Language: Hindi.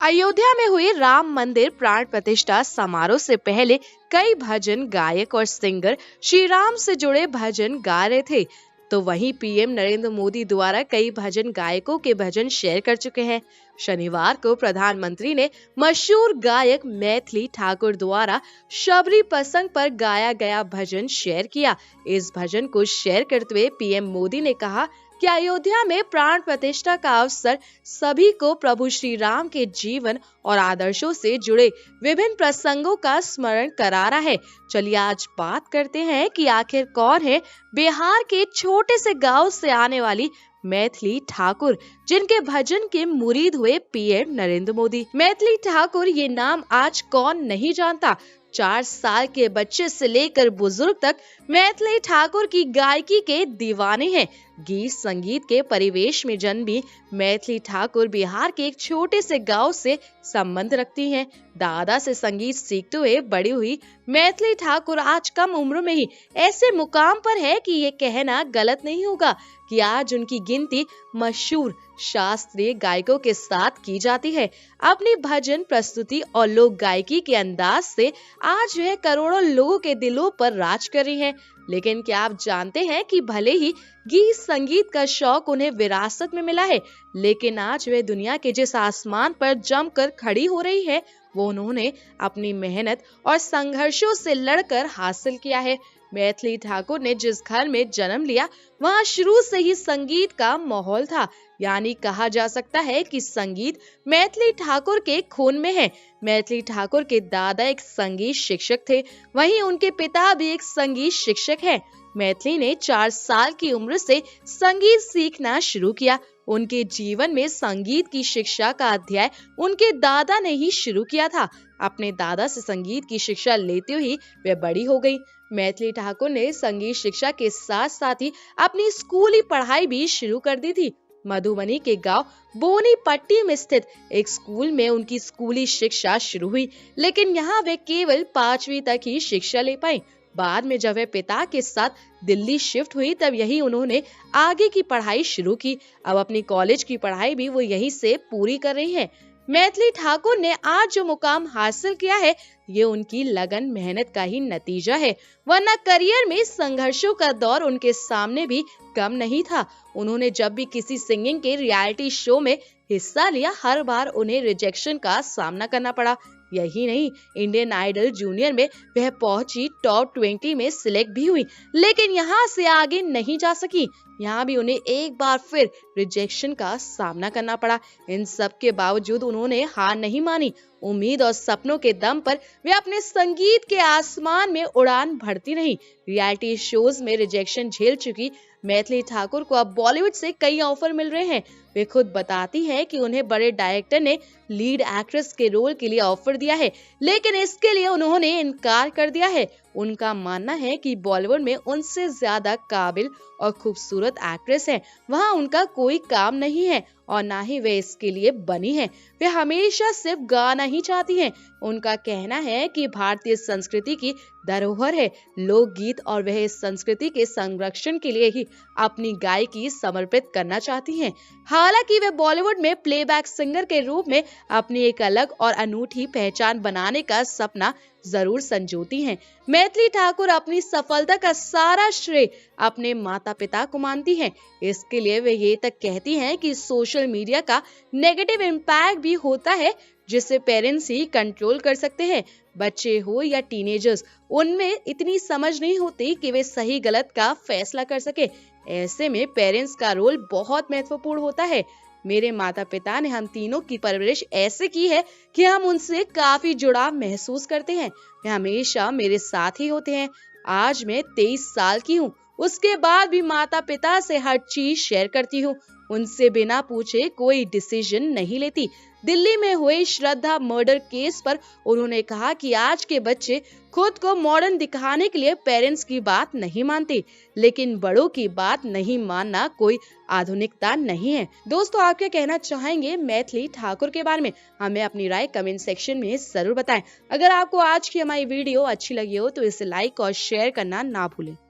अयोध्या में हुई राम मंदिर प्राण प्रतिष्ठा समारोह से पहले कई भजन गायक और सिंगर श्री राम से जुड़े भजन गा रहे थे। तो वहीं पीएम नरेंद्र मोदी द्वारा कई भजन गायकों के भजन शेयर कर चुके हैं। शनिवार को प्रधानमंत्री ने मशहूर गायक मैथिली ठाकुर द्वारा शबरी प्रसंग पर गाया गया भजन शेयर किया। इस भजन को शेयर करते हुए पीएम मोदी ने कहा कि अयोध्या में प्राण प्रतिष्ठा का अवसर सभी को प्रभु श्री राम के जीवन और आदर्शों से जुड़े विभिन्न प्रसंगों का स्मरण करा रहा है। चलिए आज बात करते हैं कि आखिर कौन है बिहार के छोटे से गांव से आने वाली मैथिली ठाकुर, जिनके भजन के मुरीद हुए पीएम नरेंद्र मोदी। मैथिली ठाकुर ये नाम आज कौन नहीं जानता। 4 साल के बच्चे से लेकर बुजुर्ग तक मैथिली ठाकुर की गायकी के दीवाने हैं। गीत संगीत के परिवेश में जन्मी मैथिली ठाकुर बिहार के एक छोटे से गांव से संबंध रखती हैं। दादा से संगीत सीखते हुए बड़ी हुई मैथिली ठाकुर आज कम उम्र में ही ऐसे मुकाम पर है कि ये कहना गलत नहीं होगा कि आज उनकी गिनती मशहूर शास्त्रीय गायकों के साथ की जाती है। अपनी भजन प्रस्तुति और लोक गायकी के अंदाज से आज वह करोड़ों लोगों के दिलों पर राज कर रही हैं। लेकिन क्या आप जानते हैं कि भले ही गीत संगीत का शौक उन्हें विरासत में मिला है, लेकिन आज वे दुनिया के जिस आसमान पर जमकर खड़ी हो रही है वो उन्होंने अपनी मेहनत और संघर्षों से लड़कर हासिल किया है। मैथिली ठाकुर ने जिस घर में जन्म लिया वहां शुरू से ही संगीत का माहौल था, यानी कहा जा सकता है कि संगीत मैथिली ठाकुर के खून में है। मैथिली ठाकुर के दादा एक संगीत शिक्षक थे, वहीं उनके पिता भी एक संगीत शिक्षक हैं। मैथिली ने 4 साल की उम्र से संगीत सीखना शुरू किया। उनके जीवन में संगीत की शिक्षा का अध्याय उनके दादा ने ही शुरू किया था। अपने दादा से संगीत की शिक्षा लेते हुए वे बड़ी हो गई। मैथिली ठाकुर ने संगीत शिक्षा के साथ साथ ही अपनी स्कूली पढ़ाई भी शुरू कर दी थी। मधुबनी के गांव बोनीपट्टी में स्थित एक स्कूल में उनकी स्कूली शिक्षा शुरू हुई, लेकिन यहाँ वे केवल 5वीं तक ही शिक्षा ले पाई। बाद में जब वे पिता के साथ दिल्ली शिफ्ट हुई तब यही उन्होंने आगे की पढ़ाई शुरू की। अब अपनी कॉलेज की पढ़ाई भी वो यहीं से पूरी कर रही हैं। मैथिली ठाकुर ने आज जो मुकाम हासिल किया है ये उनकी लगन मेहनत का ही नतीजा है, वरना करियर में संघर्षों का दौर उनके सामने भी कम नहीं था। उन्होंने जब भी किसी सिंगिंग के रियलिटी शो में हिस्सा लिया हर बार उन्हें रिजेक्शन का सामना करना पड़ा। यही नहीं, इंडियन आइडल जूनियर में वह पहुंची, टॉप 20 में सिलेक्ट भी हुई, लेकिन यहाँ से आगे नहीं जा सकी। यहाँ भी उन्हें एक बार फिर रिजेक्शन का सामना करना पड़ा। इन सब के बावजूद उन्होंने हार नहीं मानी। उम्मीद और सपनों के दम पर वे अपने संगीत के आसमान में उड़ान भरती रही। रियलिटी शोज में रिजेक्शन झेल चुकी मैथिली ठाकुर को अब बॉलीवुड से कई ऑफर मिल रहे हैं। वे खुद बताती हैं कि उन्हें बड़े डायरेक्टर ने लीड एक्ट्रेस के रोल के लिए ऑफर दिया है, लेकिन इसके लिए उन्होंने इनकार कर दिया है। उनका मानना है कि बॉलीवुड में उनसे ज्यादा काबिल और खूबसूरत एक्ट्रेस हैं, वहां उनका कोई काम नहीं है और ना ही वे इसके लिए बनी हैं। वे हमेशा सिर्फ गाना ही चाहती हैं। उनका कहना है कि भारतीय संस्कृति की धरोहर है लोकगीत और वह इस संस्कृति के संरक्षण के लिए ही अपनी गायकी समर्पित करना चाहती हैं। हालांकि वे बॉलीवुड में प्लेबैक सिंगर के रूप में अपनी एक अलग और अनूठी पहचान बनाने का सपना जरूर संजोती हैं। मैथिली ठाकुर अपनी सफलता का सारा श्रेय अपने माता पिता को मानती हैं। इसके लिए वे ये तक कहती हैं कि सोशल मीडिया का नेगेटिव इम्पैक्ट भी होता है जिसे पेरेंट्स ही कंट्रोल कर सकते हैं। बच्चे हो या टीनेजर्स, उनमें इतनी समझ नहीं होती कि वे सही गलत का फैसला कर सके। ऐसे में पेरेंट्स का रोल बहुत महत्वपूर्ण होता है। मेरे माता पिता ने हम तीनों की परवरिश ऐसे की है कि हम उनसे काफी जुड़ाव महसूस करते हैं। वे हमेशा मेरे साथ ही होते हैं। आज मैं 23 साल की हूँ, उसके बाद भी माता पिता से हर चीज शेयर करती हूँ। उनसे बिना पूछे कोई डिसीजन नहीं लेती। दिल्ली में हुए श्रद्धा मर्डर केस पर उन्होंने कहा कि आज के बच्चे खुद को मॉडर्न दिखाने के लिए पेरेंट्स की बात नहीं मानते, लेकिन बड़ों की बात नहीं मानना कोई आधुनिकता नहीं है। दोस्तों, आप क्या कहना चाहेंगे मैथिली ठाकुर के बारे में? हमें अपनी राय कमेंट सेक्शन में जरूर बताएं। अगर आपको आज की हमारी वीडियो अच्छी लगी हो तो इसे लाइक और शेयर करना ना भूलें।